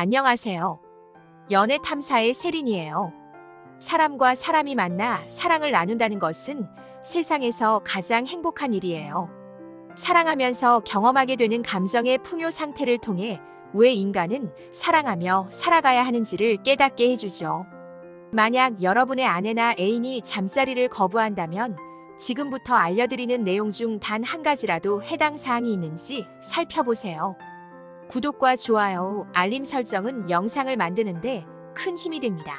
안녕하세요. 연애 탐사의 세린이에요. 사람과 사람이 만나 사랑을 나눈다는 것은 세상에서 가장 행복한 일이에요. 사랑하면서 경험하게 되는 감정의 풍요 상태를 통해 왜 인간은 사랑하며 살아가야 하는지를 깨닫게 해주죠. 만약 여러분의 아내나 애인이 잠자리를 거부한다면 지금부터 알려드리는 내용 중 단 한 가지라도 해당 사항이 있는지 살펴보세요. 구독과 좋아요, 알림 설정은 영상을 만드는데 큰 힘이 됩니다.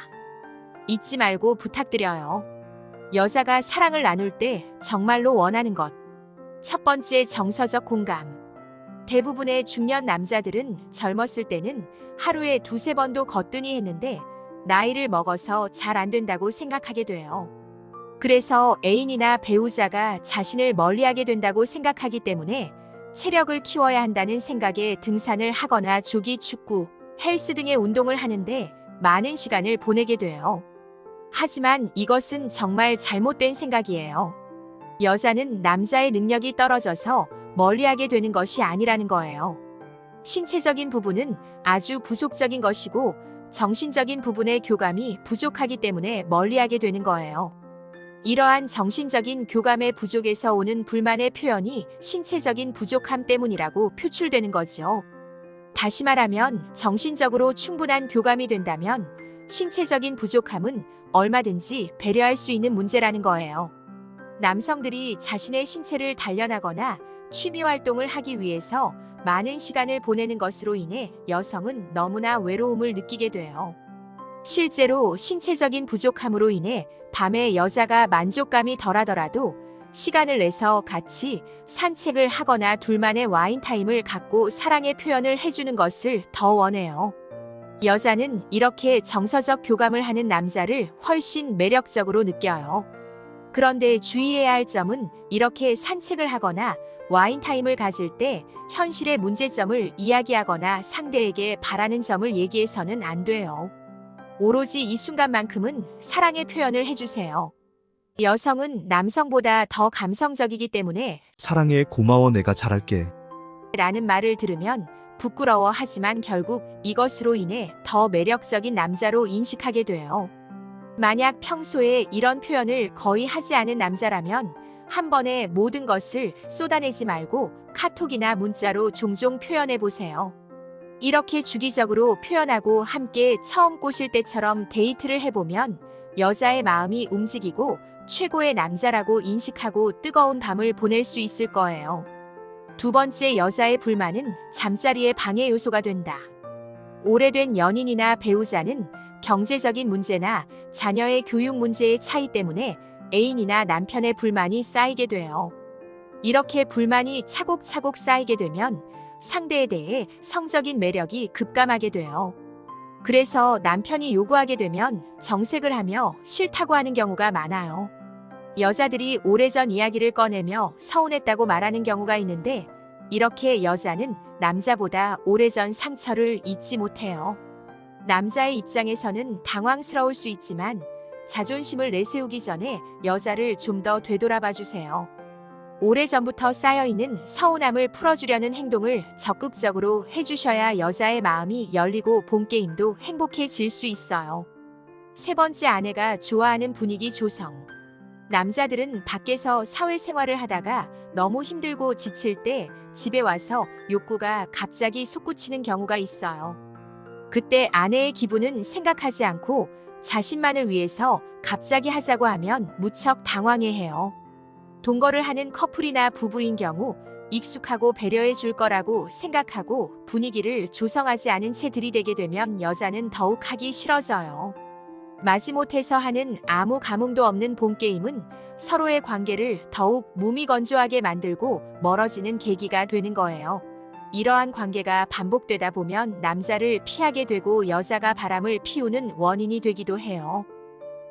잊지 말고 부탁드려요. 여자가 사랑을 나눌 때 정말로 원하는 것. 첫 번째, 정서적 공감. 대부분의 중년 남자들은 젊었을 때는 하루에 두세 번도 거뜬히 했는데 나이를 먹어서 잘 안 된다고 생각하게 돼요. 그래서 애인이나 배우자가 자신을 멀리하게 된다고 생각하기 때문에 체력을 키워야 한다는 생각에 등산을 하거나 조기, 축구, 헬스 등의 운동을 하는데 많은 시간을 보내게 돼요. 하지만 이것은 정말 잘못된 생각이에요. 여자는 남자의 능력이 떨어져서 멀리하게 되는 것이 아니라는 거예요. 신체적인 부분은 아주 부속적인 것이고 정신적인 부분의 교감이 부족하기 때문에 멀리하게 되는 거예요. 이러한 정신적인 교감의 부족에서 오는 불만의 표현이 신체적인 부족함 때문이라고 표출되는 거죠. 다시 말하면 정신적으로 충분한 교감이 된다면 신체적인 부족함은 얼마든지 배려할 수 있는 문제라는 거예요. 남성들이 자신의 신체를 단련하거나 취미 활동을 하기 위해서 많은 시간을 보내는 것으로 인해 여성은 너무나 외로움을 느끼게 돼요. 실제로 신체적인 부족함으로 인해 밤에 여자가 만족감이 덜하더라도 시간을 내서 같이 산책을 하거나 둘만의 와인타임을 갖고 사랑의 표현을 해주는 것을 더 원해요. 여자는 이렇게 정서적 교감을 하는 남자를 훨씬 매력적으로 느껴요. 그런데 주의해야 할 점은 이렇게 산책을 하거나 와인타임을 가질 때 현실의 문제점을 이야기하거나 상대에게 바라는 점을 얘기해서는 안 돼요. 오로지 이 순간만큼은 사랑의 표현을 해주세요. 여성은 남성보다 더 감성적이기 때문에 사랑해, 고마워, 내가 잘할게. 라는 말을 들으면 부끄러워하지만 결국 이것으로 인해 더 매력적인 남자로 인식하게 돼요. 만약 평소에 이런 표현을 거의 하지 않은 남자라면 한 번에 모든 것을 쏟아내지 말고 카톡이나 문자로 종종 표현해 보세요. 이렇게 주기적으로 표현하고 함께 처음 꼬실 때처럼 데이트를 해보면 여자의 마음이 움직이고 최고의 남자라고 인식하고 뜨거운 밤을 보낼 수 있을 거예요. 두 번째, 여자의 불만은 잠자리의 방해 요소가 된다. 오래된 연인이나 배우자는 경제적인 문제나 자녀의 교육 문제의 차이 때문에 애인이나 남편의 불만이 쌓이게 돼요. 이렇게 불만이 차곡차곡 쌓이게 되면 상대에 대해 성적인 매력이 급감하게 돼요. 그래서 남편이 요구하게 되면 정색을 하며 싫다고 하는 경우가 많아요. 여자들이 오래전 이야기를 꺼내며 서운했다고 말하는 경우가 있는데 이렇게 여자는 남자보다 오래전 상처를 잊지 못해요. 남자의 입장에서는 당황스러울 수 있지만 자존심을 내세우기 전에 여자를 좀 더 되돌아봐 주세요. 오래전부터 쌓여있는 서운함을 풀어주려는 행동을 적극적으로 해주셔야 여자의 마음이 열리고 본게임도 행복해질 수 있어요. 세 번째, 아내가 좋아하는 분위기 조성. 남자들은 밖에서 사회생활을 하다가 너무 힘들고 지칠 때 집에 와서 욕구가 갑자기 솟구치는 경우가 있어요. 그때 아내의 기분은 생각하지 않고 자신만을 위해서 갑자기 하자고 하면 무척 당황해해요. 동거를 하는 커플이나 부부인 경우 익숙하고 배려해 줄 거라고 생각하고 분위기를 조성하지 않은 채 들이대게 되면 여자는 더욱 하기 싫어져요. 마지못해서 하는 아무 감흥도 없는 본게임은 서로의 관계를 더욱 무미건조하게 만들고 멀어지는 계기가 되는 거예요. 이러한 관계가 반복되다 보면 남자를 피하게 되고 여자가 바람을 피우는 원인이 되기도 해요.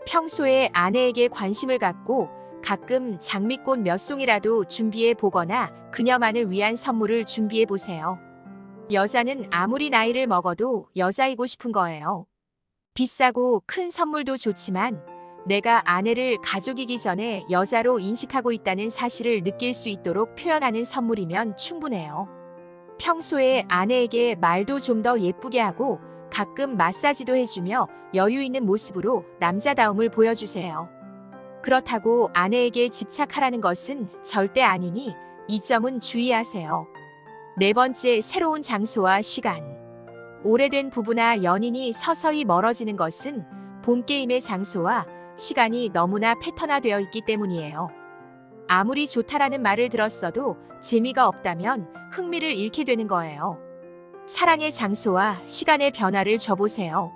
평소에 아내에게 관심을 갖고 가끔 장미꽃 몇 송이라도 준비해 보거나 그녀만을 위한 선물을 준비해 보세요. 여자는 아무리 나이를 먹어도 여자이고 싶은 거예요. 비싸고 큰 선물도 좋지만 내가 아내를 가족이기 전에 여자로 인식하고 있다는 사실을 느낄 수 있도록 표현하는 선물이면 충분해요. 평소에 아내에게 말도 좀 더 예쁘게 하고 가끔 마사지도 해주며 여유 있는 모습으로 남자다움을 보여주세요. 그렇다고 아내에게 집착하라는 것은 절대 아니니 이 점은 주의하세요. 네 번째, 새로운 장소와 시간. 오래된 부부나 연인이 서서히 멀어지는 것은 본 게임의 장소와 시간이 너무나 패턴화되어 있기 때문이에요. 아무리 좋다라는 말을 들었어도 재미가 없다면 흥미를 잃게 되는 거예요. 사랑의 장소와 시간의 변화를 줘보세요.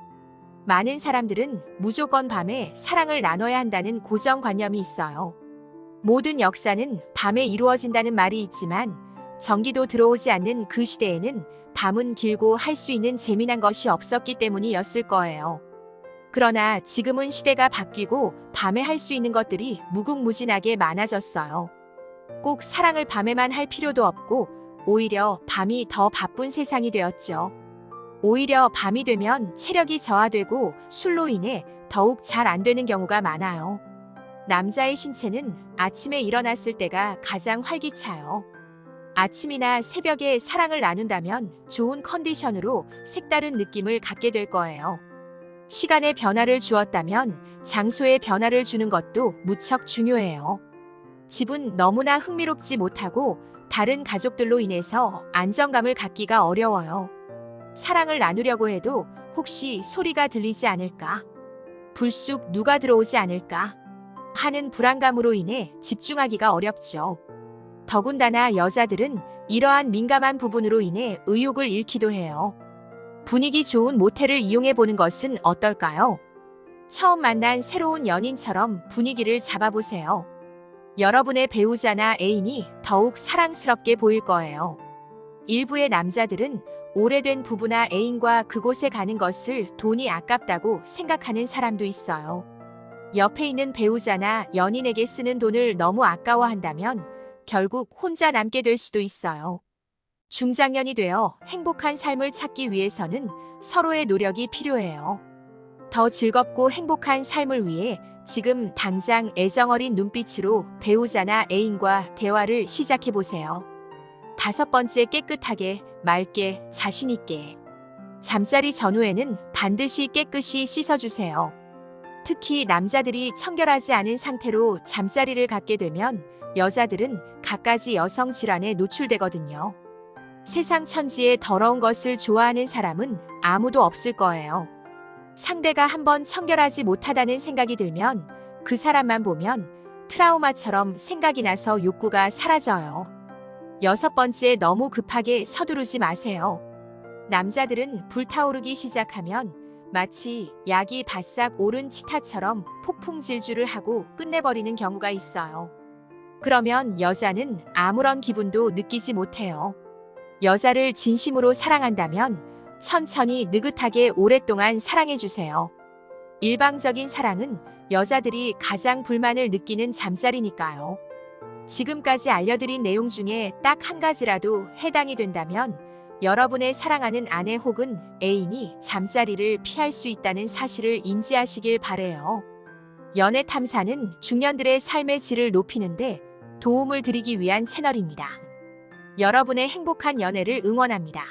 많은 사람들은 무조건 밤에 사랑을 나눠야 한다는 고정관념이 있어요. 모든 역사는 밤에 이루어진다는 말이 있지만 전기도 들어오지 않는 그 시대에는 밤은 길고 할 수 있는 재미난 것이 없었기 때문이었을 거예요. 그러나 지금은 시대가 바뀌고 밤에 할 수 있는 것들이 무궁무진하게 많아졌어요. 꼭 사랑을 밤에만 할 필요도 없고 오히려 밤이 더 바쁜 세상이 되었죠. 오히려 밤이 되면 체력이 저하되고 술로 인해 더욱 잘 안 되는 경우가 많아요. 남자의 신체는 아침에 일어났을 때가 가장 활기차요. 아침이나 새벽에 사랑을 나눈다면 좋은 컨디션으로 색다른 느낌을 갖게 될 거예요. 시간의 변화를 주었다면 장소의 변화를 주는 것도 무척 중요해요. 집은 너무나 흥미롭지 못하고 다른 가족들로 인해서 안정감을 갖기가 어려워요. 사랑을 나누려고 해도 혹시 소리가 들리지 않을까? 불쑥 누가 들어오지 않을까? 하는 불안감으로 인해 집중하기가 어렵죠. 더군다나 여자들은 이러한 민감한 부분으로 인해 의욕을 잃기도 해요. 분위기 좋은 모텔을 이용해 보는 것은 어떨까요? 처음 만난 새로운 연인처럼 분위기를 잡아보세요. 여러분의 배우자나 애인이 더욱 사랑스럽게 보일 거예요. 일부의 남자들은 오래된 부부나 애인과 그곳에 가는 것을 돈이 아깝다고 생각하는 사람도 있어요. 옆에 있는 배우자나 연인에게 쓰는 돈을 너무 아까워한다면 결국 혼자 남게 될 수도 있어요. 중장년이 되어 행복한 삶을 찾기 위해서는 서로의 노력이 필요해요. 더 즐겁고 행복한 삶을 위해 지금 당장 애정어린 눈빛으로 배우자나 애인과 대화를 시작해보세요. 다섯 번째, 깨끗하게, 맑게, 자신있게. 잠자리 전후에는 반드시 깨끗이 씻어주세요. 특히 남자들이 청결하지 않은 상태로 잠자리를 갖게 되면 여자들은 갖가지 여성 질환에 노출되거든요. 세상 천지에 더러운 것을 좋아하는 사람은 아무도 없을 거예요. 상대가 한번 청결하지 못하다는 생각이 들면 그 사람만 보면 트라우마처럼 생각이 나서 욕구가 사라져요. 여섯 번째, 너무 급하게 서두르지 마세요. 남자들은 불타오르기 시작하면 마치 약이 바싹 오른 치타처럼 폭풍 질주를 하고 끝내버리는 경우가 있어요. 그러면 여자는 아무런 기분도 느끼지 못해요. 여자를 진심으로 사랑한다면 천천히 느긋하게 오랫동안 사랑해주세요. 일방적인 사랑은 여자들이 가장 불만을 느끼는 잠자리니까요. 지금까지 알려드린 내용 중에 딱 한 가지라도 해당이 된다면 여러분의 사랑하는 아내 혹은 애인이 잠자리를 피할 수 있다는 사실을 인지하시길 바래요. 연애 탐사는 중년들의 삶의 질을 높이는데 도움을 드리기 위한 채널입니다. 여러분의 행복한 연애를 응원합니다.